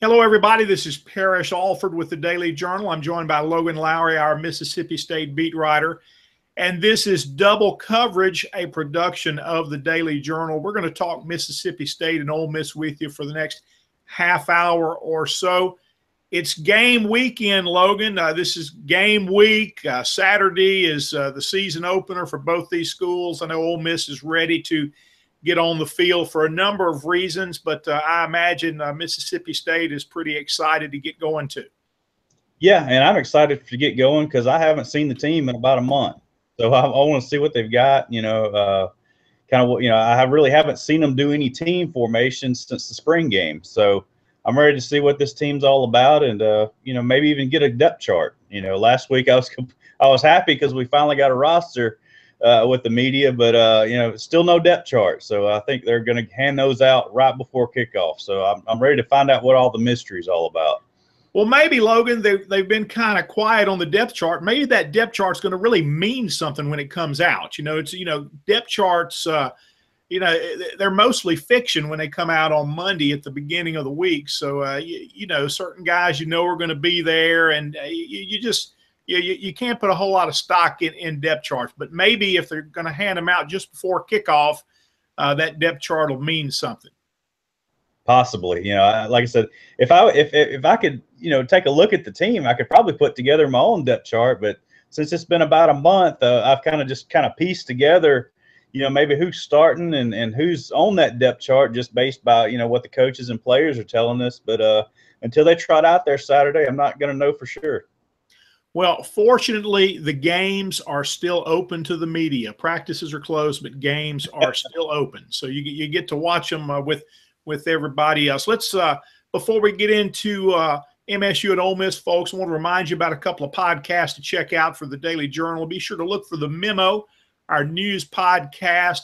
Hello, everybody. This is Parrish Alford with the Daily Journal. I'm joined by Logan Lowery, our Mississippi State beat writer. And this is Double Coverage, a production of the Daily Journal. We're going to talk Mississippi State and Ole Miss with you for the next half hour or so. It's game weekend, Logan. This is game week. Saturday is the season opener for both these schools. I know Ole Miss is ready to get on the field for a number of reasons, but I imagine Mississippi State is pretty excited to get going too. Yeah, and I'm excited to get going because I haven't seen the team in about a month. So I want to see what they've got, kind of what, I really haven't seen them do any team formations since the spring game. So I'm ready to see what this team's all about and, maybe even get a depth chart. Last week I was happy because we finally got a roster with the media, but, still no depth chart. So I think they're going to hand those out right before kickoff. So I'm ready to find out what all the mystery is all about. Well, maybe, Logan, they've been kind of quiet on the depth chart. Maybe that depth chart's going to really mean something when it comes out. Depth charts, they're mostly fiction when they come out on Monday at the beginning of the week. So, certain guys are going to be there, and you can't put a whole lot of stock in depth charts. But maybe if they're going to hand them out just before kickoff, that depth chart will mean something. Possibly, like I said, if I could, take a look at the team, I could probably put together my own depth chart. But since it's been about a month, I've kind of pieced together, maybe who's starting and who's on that depth chart just based by, what the coaches and players are telling us. But until they trot out there Saturday, I'm not going to know for sure. Well, fortunately, the games are still open to the media. Practices are closed, but games are still open. So you get to watch them with everybody else. Let's before we get into MSU and Ole Miss, folks, I want to remind you about a couple of podcasts to check out for the Daily Journal. Be sure to look for The Memo, our news podcast.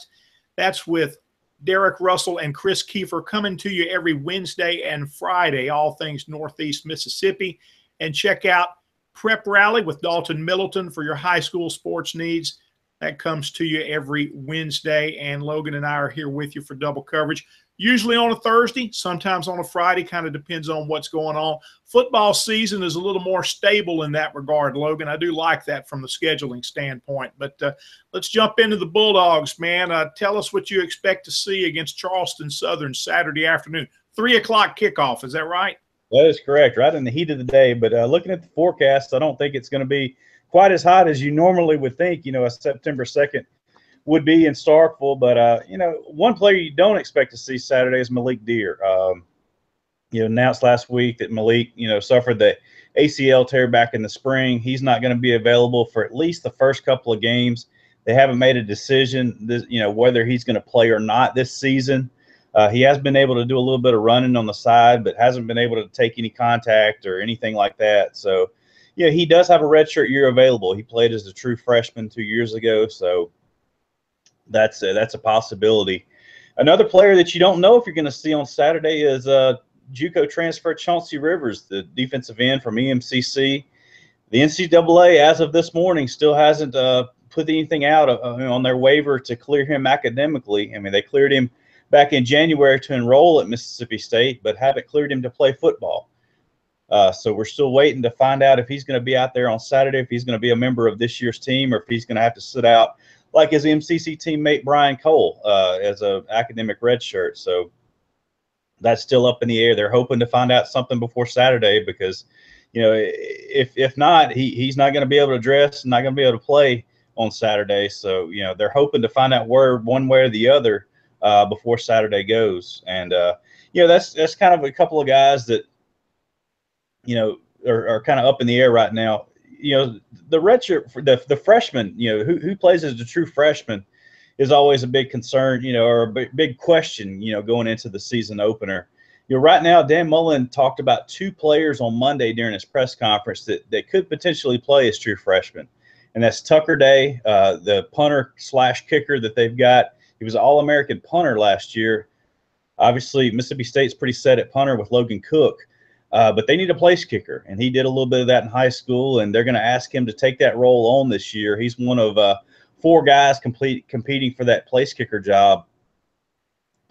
That's with Derek Russell and Chris Kiefer, coming to you every Wednesday and Friday, all things Northeast Mississippi. And check out Prep Rally with Dalton Middleton for your high school sports needs. That comes to you every Wednesday, and Logan and I are here with you for double coverage, usually on a Thursday, sometimes on a Friday, kind of depends on what's going on. Football season is a little more stable in that regard, Logan. I do like that from the scheduling standpoint. But let's jump into the Bulldogs, man. Tell us what you expect to see against Charleston Southern Saturday afternoon. 3 o'clock kickoff, is that right? That is correct, right in the heat of the day. But looking at the forecast, I don't think it's going to be quite as hot as you normally would think, a September 2nd would be in Starkville. But, one player you don't expect to see Saturday is Malik Deer. Announced last week that Malik, suffered the ACL tear back in the spring. He's not going to be available for at least the first couple of games. They haven't made a decision, whether he's going to play or not this season. He has been able to do a little bit of running on the side, but hasn't been able to take any contact or anything like that. So, he does have a redshirt year available. He played as a true freshman 2 years ago, so that's a possibility. Another player that you don't know if you're going to see on Saturday is JUCO transfer Chauncey Rivers, the defensive end from EMCC. The NCAA, as of this morning, still hasn't put anything out on their waiver to clear him academically. I mean, they cleared him back in January to enroll at Mississippi State, but haven't cleared him to play football. So we're still waiting to find out if he's going to be out there on Saturday, if he's going to be a member of this year's team, or if he's going to have to sit out like his MCC teammate Brian Cole as an academic redshirt. So that's still up in the air. They're hoping to find out something before Saturday because, if not, he's not going to be able to dress and not going to be able to play on Saturday. So, they're hoping to find out word one way or the other before Saturday goes. And, that's kind of a couple of guys that, are kind of up in the air right now. The redshirt, the freshman, who plays as a true freshman is always a big concern, or a big question, going into the season opener. Right now, Dan Mullen talked about 2 players on Monday during his press conference that could potentially play as true freshmen. And that's Tucker Day, the punter / kicker that they've got. He was an All-American punter last year. Obviously, Mississippi State's pretty set at punter with Logan Cook. But they need a place kicker, and he did a little bit of that in high school, and they're going to ask him to take that role on this year. He's one of 4 guys competing for that place kicker job.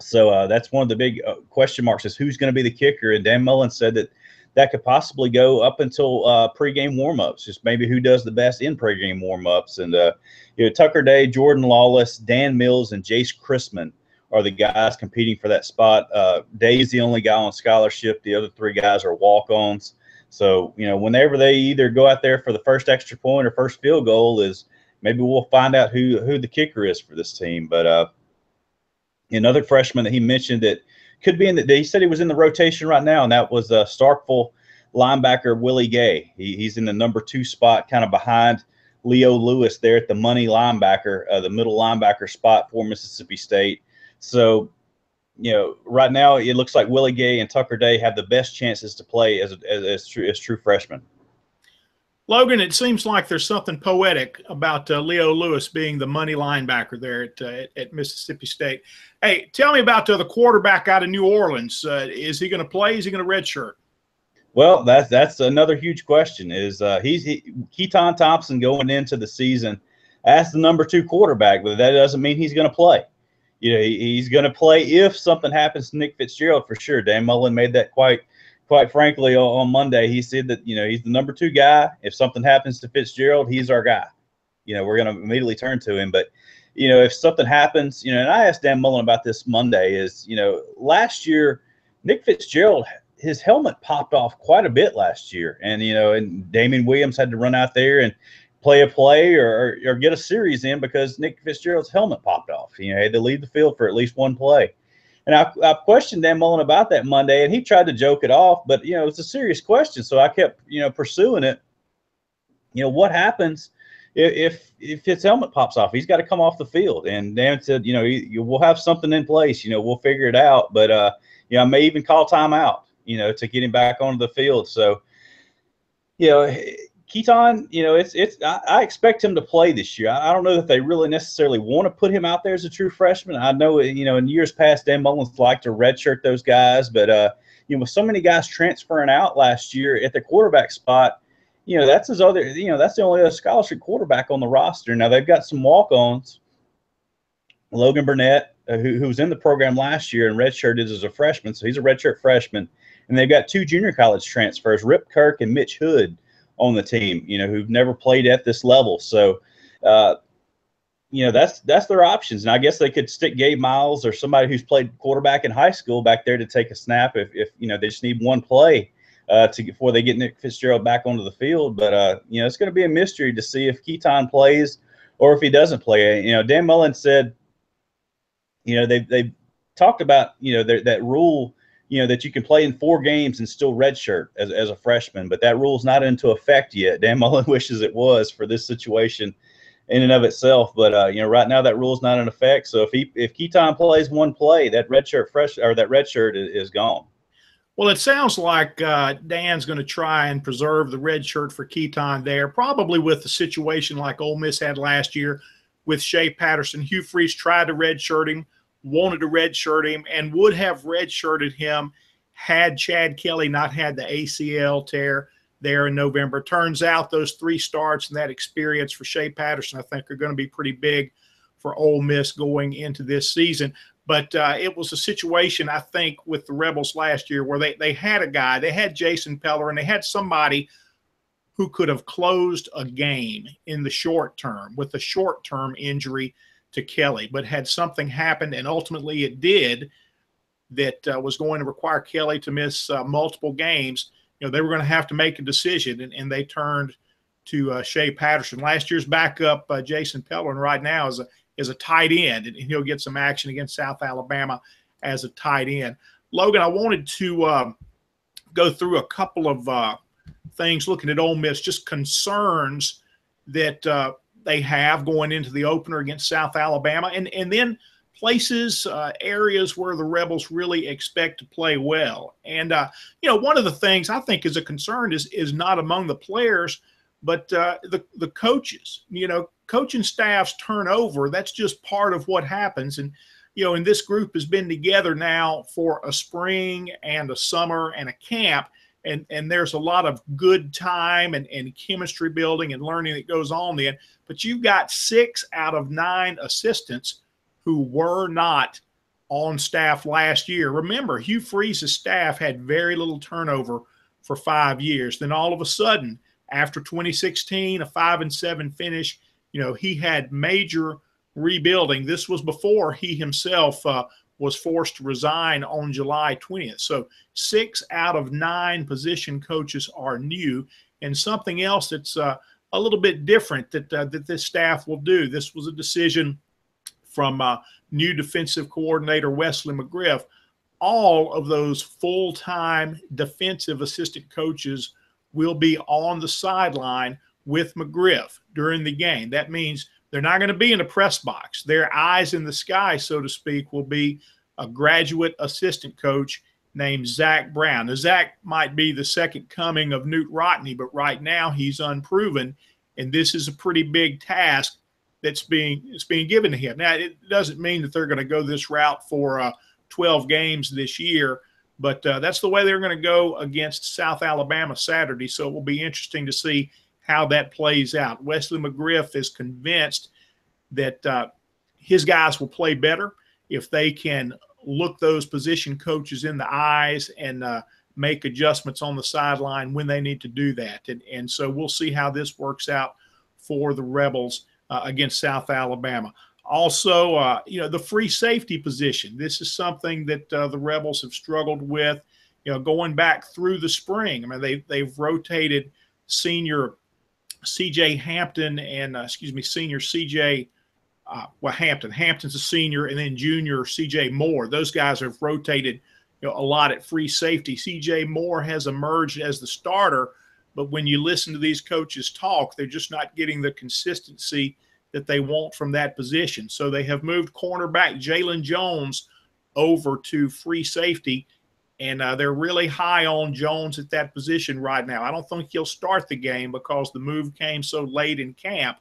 So that's one of the big question marks is who's going to be the kicker. And Dan Mullen said that could possibly go up until pregame warmups, just maybe who does the best in pregame warmups. And Tucker Day, Jordan Lawless, Dan Mills, and Jace Chrisman are the guys competing for that spot. Day's the only guy on scholarship. The other three guys are walk-ons. So, whenever they either go out there for the first extra point or first field goal is maybe we'll find out who the kicker is for this team. But another freshman that he mentioned that could be he said he was in the rotation right now, and that was Starkville linebacker Willie Gay. He's in the number 2 spot, kind of behind Leo Lewis there at the money linebacker, the middle linebacker spot for Mississippi State. So, right now it looks like Willie Gay and Tucker Day have the best chances to play as true freshmen. Logan, it seems like there's something poetic about Leo Lewis being the money linebacker there at Mississippi State. Hey, tell me about the quarterback out of New Orleans. Is he going to play? Is he going to redshirt? Well, that's another huge question. Is Keaton Thompson going into the season as the number 2 quarterback, but that doesn't mean he's going to play. He's going to play if something happens to Nick Fitzgerald for sure. Dan Mullen made that quite frankly on Monday. He said that he's the number 2 guy. If something happens to Fitzgerald, he's our guy. We're going to immediately turn to him. But if something happens, and I asked Dan Mullen about this Monday. Is last year Nick Fitzgerald, his helmet popped off quite a bit last year, and and Damian Williams had to run out there and play a play or get a series in because Nick Fitzgerald's helmet popped off. He had to leave the field for at least one play. And I questioned Dan Mullen about that Monday, and he tried to joke it off, but it's a serious question. So I kept pursuing it. What happens if his helmet pops off? He's got to come off the field. And Dan said, we'll have something in place. We'll figure it out. But I may even call timeout, to get him back onto the field. So Keaton, I expect him to play this year. I don't know that they really necessarily want to put him out there as a true freshman. I know, in years past, Dan Mullen's liked to redshirt those guys, but with so many guys transferring out last year at the quarterback spot, that's his other, that's the only other scholarship quarterback on the roster. Now they've got some walk-ons. Logan Burnett, who was in the program last year and redshirted as a freshman, so he's a redshirt freshman, and they've got 2 junior college transfers, Rip Kirk and Mitch Hood, on the team, who've never played at this level. So, that's their options. And I guess they could stick Gabe Miles or somebody who's played quarterback in high school back there to take a snap if they just need one play before they get Nick Fitzgerald back onto the field. But, it's going to be a mystery to see if Keaton plays or if he doesn't play. Dan Mullen said, they've talked about, that rule, that you can play in 4 games and still redshirt as a freshman, but that rule's not into effect yet. Dan Mullen wishes it was for this situation in and of itself, but right now that rule's not in effect. So if Keaton plays one play, that redshirt is gone. Well, it sounds like Dan's going to try and preserve the red shirt for Keaton there, probably with the situation like Ole Miss had last year with Shea Patterson. Hugh Freeze tried to redshirt him, wanted to redshirt him, and would have redshirted him had Chad Kelly not had the ACL tear there in November. Turns out those 3 starts and that experience for Shea Patterson, I think, are going to be pretty big for Ole Miss going into this season. But it was a situation, I think, with the Rebels last year where they had a guy, they had Jason Peller, and they had somebody who could have closed a game in the short term with a short-term injury to Kelly, but had something happened, and ultimately it did, that was going to require Kelly to miss multiple games. They were going to have to make a decision, and they turned to Shea Patterson. Last year's backup, Jason Peller, right now is a tight end, and he'll get some action against South Alabama as a tight end. Logan, I wanted to go through a couple of things looking at Ole Miss, just concerns that they have going into the opener against South Alabama, and then places, areas where the Rebels really expect to play well. And, one of the things I think is a concern is not among the players, but the coaches. Coaching staffs turn over. That's just part of what happens. And, and this group has been together now for a spring and a summer and a camp. And there's a lot of good time and chemistry building and learning that goes on then. But you've got 6 out of 9 assistants who were not on staff last year. Remember, Hugh Freeze's staff had very little turnover for 5 years. Then all of a sudden, after 2016, a 5-7 finish, he had major rebuilding. This was before he himself was forced to resign on July 20th. So 6 out of 9 position coaches are new. And something else that's a little bit different that this staff will do. This was a decision from new defensive coordinator Wesley McGriff. All of those full-time defensive assistant coaches will be on the sideline with McGriff during the game. That means they're not going to be in the press box. Their eyes in the sky, so to speak, will be a graduate assistant coach named Zach Brown. Now, Zach might be the second coming of Newt Rockne, but right now he's unproven, and this is a pretty big task that's being given to him. Now, it doesn't mean that they're going to go this route for 12 games this year, but that's the way they're going to go against South Alabama Saturday, so it will be interesting to see how that plays out. Wesley McGriff is convinced that his guys will play better if they can look those position coaches in the eyes and make adjustments on the sideline when they need to do that. And so we'll see how this works out for the Rebels against South Alabama. Also, the free safety position. This is something that the Rebels have struggled with, going back through the spring. I mean, they've rotated senior C.J. Hampton and, senior C.J. Hampton's a senior, and then junior C.J. Moore. Those guys have rotated a lot at free safety. C.J. Moore has emerged as the starter, but when you listen to these coaches talk, they're just not getting the consistency that they want from that position. So they have moved cornerback Jalen Jones over to free safety, and they're really high on Jones at that position right now. I don't think he'll start the game because the move came so late in camp,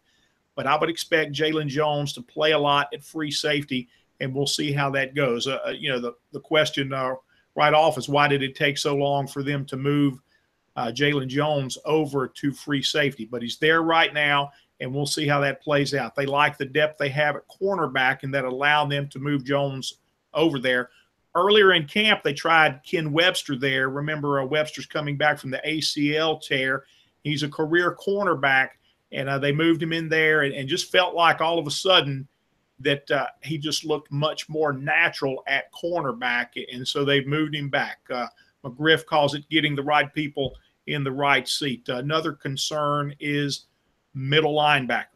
but I would expect Jalen Jones to play a lot at free safety, and we'll see how that goes. The question right off is, why did it take so long for them to move Jalen Jones over to free safety? But he's there right now, and we'll see how that plays out. They like the depth they have at cornerback, and that allowed them to move Jones over there. Earlier in camp, they tried Ken Webster there. Remember, Webster's coming back from the ACL tear. He's a career cornerback, and they moved him in there and just felt like all of a sudden that he just looked much more natural at cornerback, and so they've moved him back. McGriff calls it getting the right people in the right seat. Another concern is middle linebacker.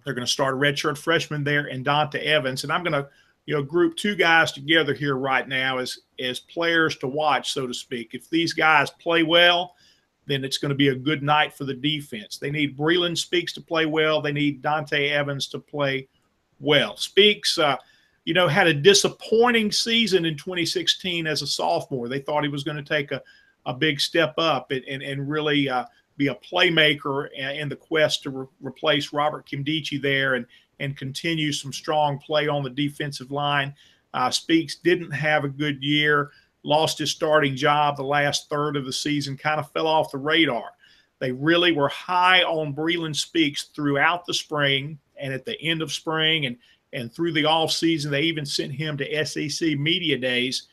They're going to start a redshirt freshman there and Dante Evans, and I'm going to group 2 guys together here right now as players to watch, so to speak. If these guys play well, then it's going to be a good night for the defense. They need Breland Speaks to play well. They need Dante Evans to play well. Speaks, had a disappointing season in 2016 as a sophomore. They thought he was going to take a big step up and really be a playmaker in the quest to replace Robert Kimdichie there and continue some strong play on the defensive line. Speaks didn't have a good year, lost his starting job the last third of the season, kind of fell off the radar. They really were high on Breland Speaks throughout the spring and at the end of spring and through the offseason. They even sent him to SEC Media Days,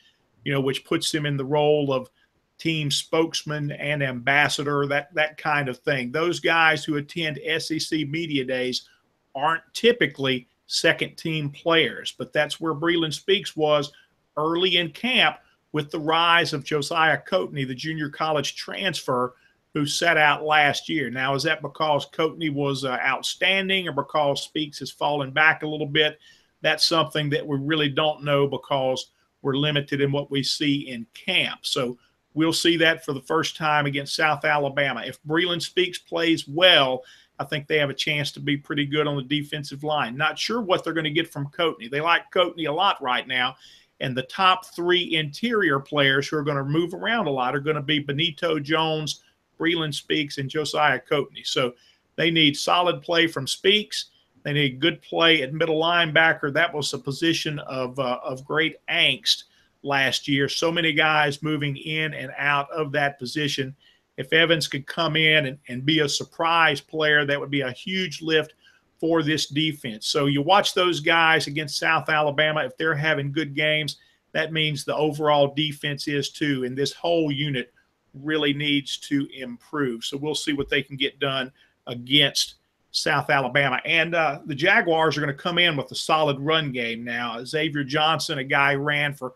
which puts him in the role of team spokesman and ambassador, that kind of thing. Those guys who attend SEC Media Days aren't typically second-team players, but that's where Breland Speaks was early in camp with the rise of Josiah Coatney, the junior college transfer who sat out last year. Now, is that because Coatney was outstanding or because Speaks has fallen back a little bit? That's something that we really don't know because we're limited in what we see in camp. So we'll see that for the first time against South Alabama. If Breland Speaks plays well, I think they have a chance to be pretty good on the defensive line. Not sure what they're going to get from Coatney. They like Coatney a lot right now, and the top 3 interior players who are going to move around a lot are going to be Benito Jones, Breland Speaks, and Josiah Coatney. So they need solid play from Speaks. They need good play at middle linebacker. That was a position of great angst last year. So many guys moving in and out of that position. If Evans could come in and be a surprise player, that would be a huge lift for this defense. So you watch those guys against South Alabama. If they're having good games, that means the overall defense is too. And this whole unit really needs to improve. So we'll see what they can get done against South Alabama. And the Jaguars are going to come in with a solid run game now. Xavier Johnson, a guy who ran for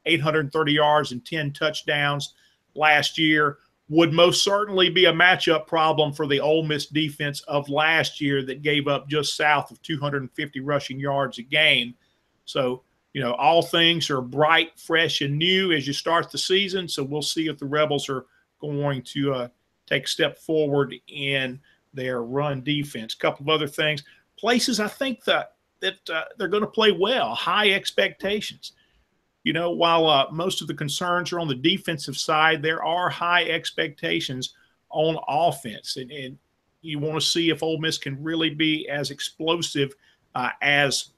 830 yards and 10 touchdowns last year, would most certainly be a matchup problem for the Ole Miss defense of last year that gave up just south of 250 rushing yards a game. So, all things are bright, fresh, and new as you start the season. So we'll see if the Rebels are going to take a step forward in their run defense. A couple of other things. Places I think that they're going to play well, high expectations. While most of the concerns are on the defensive side, there are high expectations on offense. And you want to see if Ole Miss can really be as explosive as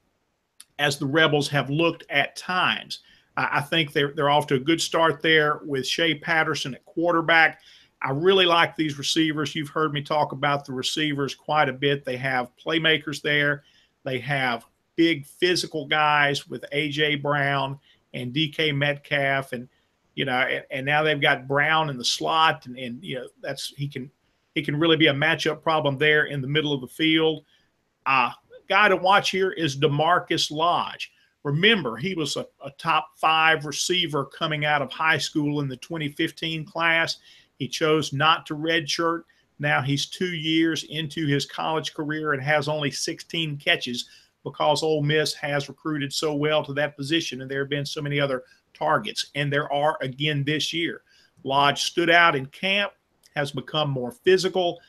the Rebels have looked at times. I think they're off to a good start there with Shea Patterson at quarterback. I really like these receivers. You've heard me talk about the receivers quite a bit. They have playmakers there. They have big physical guys with A.J. Brown and DK Metcalf, and and now they've got Brown in the slot, and he can really be a matchup problem there in the middle of the field. Guy to watch here is DeMarcus Lodge. Remember, he was a top 5 receiver coming out of high school in the 2015 class. He chose not to redshirt. Now he's 2 years into his college career and has only 16 catches because Ole Miss has recruited so well to that position, and there have been so many other targets, and there are again this year. Lodge stood out in camp, has become more physical.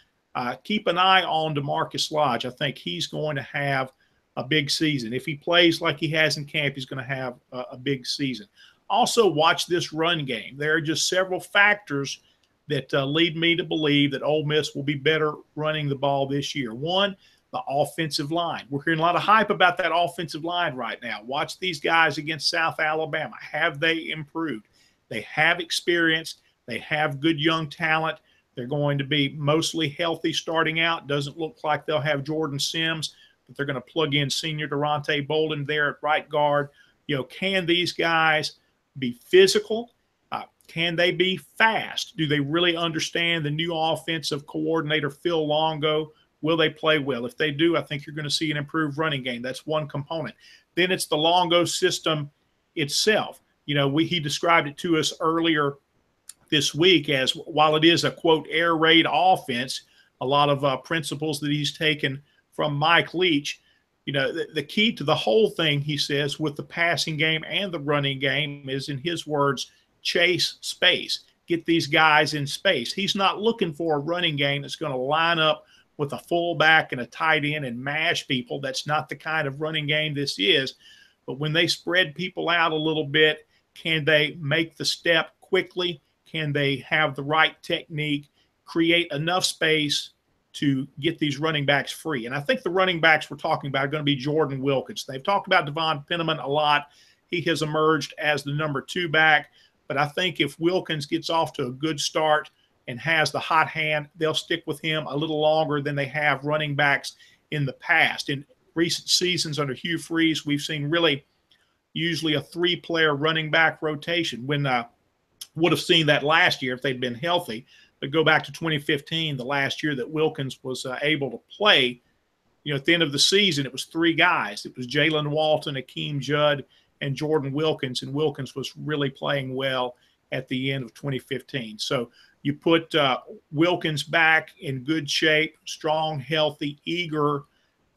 Keep an eye on DeMarcus Lodge. I think he's going to have a big season. If he plays like he has in camp, he's going to have a big season. Also, watch this run game. There are just several factors that lead me to believe that Ole Miss will be better running the ball this year. One, the offensive line. We're hearing a lot of hype about that offensive line right now. Watch these guys against South Alabama. Have they improved? They have experience. They have good young talent. They're going to be mostly healthy starting out. Doesn't look like they'll have Jordan Sims, but they're going to plug in senior Durante Bolden there at right guard. Can these guys be physical? Can they be fast? Do they really understand the new offensive coordinator, Phil Longo? Will they play well? If they do, I think you're going to see an improved running game. That's one component. Then it's the Longo system itself. He described it to us earlier this week as, while it is a, quote, air raid offense, a lot of principles that he's taken from Mike Leach. The key to the whole thing, he says, with the passing game and the running game is, in his words, chase space. Get these guys in space. He's not looking for a running game that's going to line up with a fullback and a tight end and mash people. That's not the kind of running game this is. But when they spread people out a little bit, can they make the step quickly? Can they have the right technique, create enough space to get these running backs free? And I think the running backs we're talking about are going to be Jordan Wilkins. They've talked about Devon Penniman a lot. He has emerged as the number 2 back. But I think if Wilkins gets off to a good start and has the hot hand, they'll stick with him a little longer than they have running backs in the past. In recent seasons under Hugh Freeze, we've seen really usually a 3-player running back rotation. When would have seen that last year if they'd been healthy. But go back to 2015, the last year that Wilkins was able to play, at the end of the season, it was 3 guys. It was Jalen Walton, Akeem Judd, and Jordan Wilkins, and Wilkins was really playing well at the end of 2015. So you put Wilkins back in good shape, strong, healthy, eager,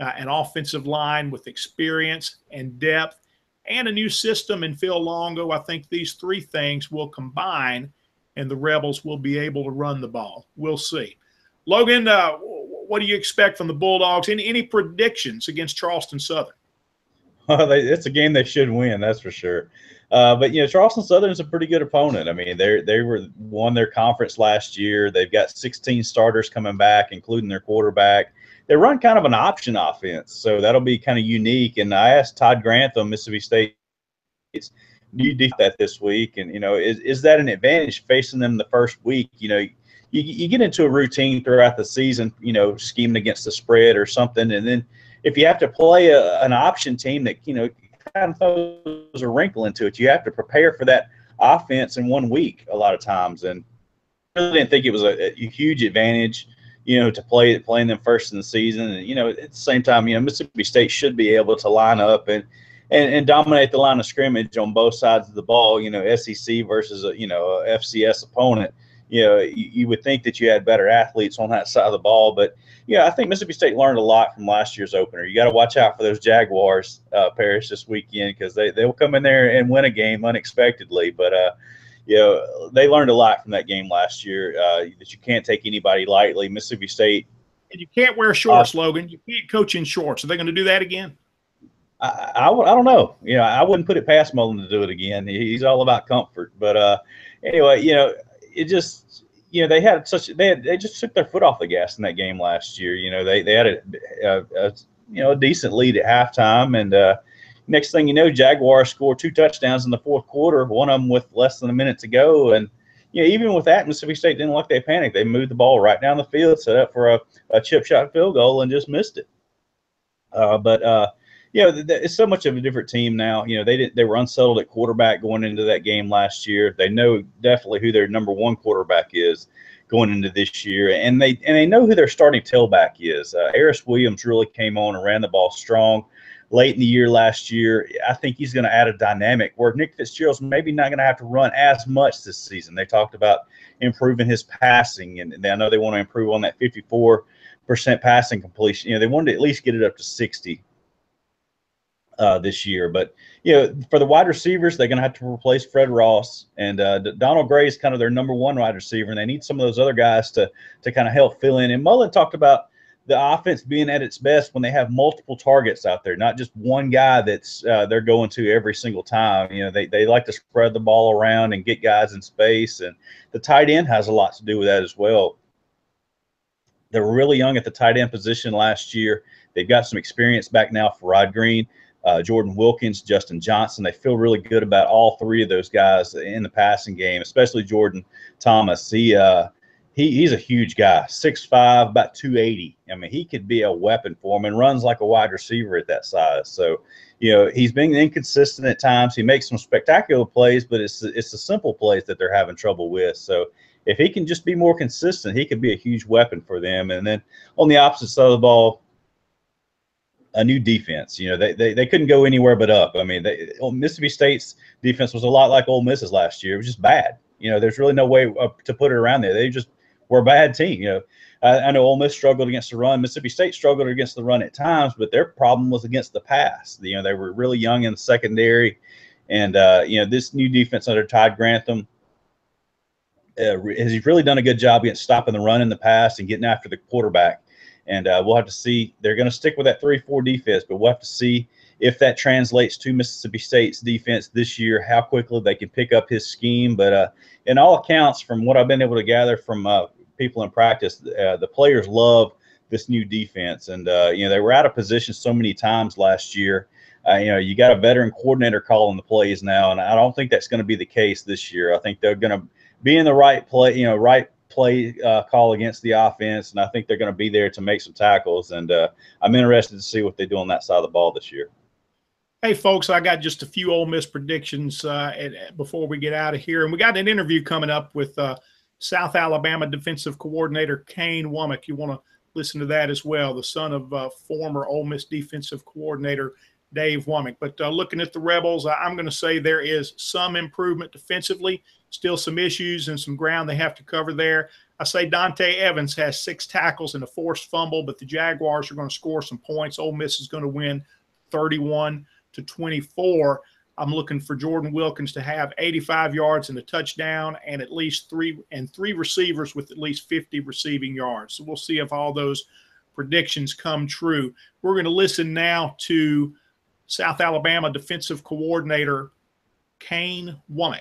an offensive line with experience and depth, and a new system in Phil Longo. I think these 3 things will combine, and the Rebels will be able to run the ball. We'll see. Logan, what do you expect from the Bulldogs? Any predictions against Charleston Southern? Well, it's a game they should win, that's for sure. But Charleston Southern is a pretty good opponent. I mean, they won their conference last year. They've got 16 starters coming back, including their quarterback. They run kind of an option offense, so that'll be kind of unique. And I asked Todd Grantham, Mississippi State, do you do that this week? And is that an advantage facing them the first week? You get into a routine throughout the season, scheming against the spread or something, and then if you have to play an option team that, kind of throws a wrinkle into it, you have to prepare for that offense in 1 week a lot of times. And I really didn't think it was a huge advantage, to playing them first in the season. And, at the same time, Mississippi State should be able to line up and dominate the line of scrimmage on both sides of the ball, SEC versus a FCS opponent. You would think that you had better athletes on that side of the ball. But, I think Mississippi State learned a lot from last year's opener. You got to watch out for those Jaguars, Parrish, this weekend, because they'll come in there and win a game unexpectedly. But, they learned a lot from that game last year, that you can't take anybody lightly. Mississippi State. And you can't wear shorts, Logan. You can't coach in shorts. Are they going to do that again? I don't know. I wouldn't put it past Mullen to do it again. He's all about comfort. But anyway, it just they just took their foot off the gas in that game last year. They had a decent lead at halftime, and next thing you know, Jaguars scored 2 touchdowns in the fourth quarter, one of them with less than a minute to go. And even with that, Mississippi State didn't look like they panicked. They moved the ball right down the field, set up for a chip shot field goal, and just missed it. It's so much of a different team now. They were unsettled at quarterback going into that game last year. They know definitely who their number 1 quarterback is going into this year, and they know who their starting tailback is. Harris Williams really came on and ran the ball strong late in the year last year. I think he's going to add a dynamic where Nick Fitzgerald's maybe not going to have to run as much this season. They talked about improving his passing, and I know they want to improve on that 54% passing completion. They wanted to at least get it up to 60. This year. But, for the wide receivers, they're going to have to replace Fred Ross. And Donald Gray is kind of their number 1 wide receiver, and they need some of those other guys to kind of help fill in. And Mullen talked about the offense being at its best when they have multiple targets out there, not just one guy that's they're going to every single time. They like to spread the ball around and get guys in space. And the tight end has a lot to do with that as well. They were really young at the tight end position last year. They've got some experience back now for Rod Green. Jordan Wilkins, Justin Johnson. They feel really good about all 3 of those guys in the passing game, especially Jordan Thomas. He's a huge guy, 6'5", about 280. I mean, he could be a weapon for him and runs like a wide receiver at that size. So, he's been inconsistent at times. He makes some spectacular plays, but it's the simple plays that they're having trouble with. So if he can just be more consistent, he could be a huge weapon for them. And then on the opposite side of the ball, a new defense. They couldn't go anywhere but up. I mean, Mississippi State's defense was a lot like Ole Miss's last year. It was just bad. There's really no way to put it around there. They just were a bad team. I know Ole Miss struggled against the run. Mississippi State struggled against the run at times, but their problem was against the pass. They were really young in the secondary. And, this new defense under Todd Grantham has really done a good job against stopping the run in the pass and getting after the quarterback. And we'll have to see. They're going to stick with that 3-4 defense, but we'll have to see if that translates to Mississippi State's defense this year, how quickly they can pick up his scheme. But in all accounts, from what I've been able to gather from people in practice, the players love this new defense. And, they were out of position so many times last year. You got a veteran coordinator calling the plays now, and I don't think that's going to be the case this year. I think they're going to be in the right play, play call against the offense, and I think they're going to be there to make some tackles. And I'm interested to see what they do on that side of the ball this year. Hey, folks, I got just a few Ole Miss predictions before we get out of here. And we got an interview coming up with South Alabama defensive coordinator Kane Womack. You want to listen to that as well, the son of former Ole Miss defensive coordinator Dave Womack. But looking at the Rebels, I'm going to say there is some improvement defensively, still some issues and some ground they have to cover there. I say Dante Evans has 6 tackles and a forced fumble, but the Jaguars are going to score some points. Ole Miss is going to win 31-24. I'm looking for Jordan Wilkins to have 85 yards and a touchdown, and at least 3 receivers with at least 50 receiving yards. So we'll see if all those predictions come true. We're going to listen now to South Alabama defensive coordinator Kane Womack.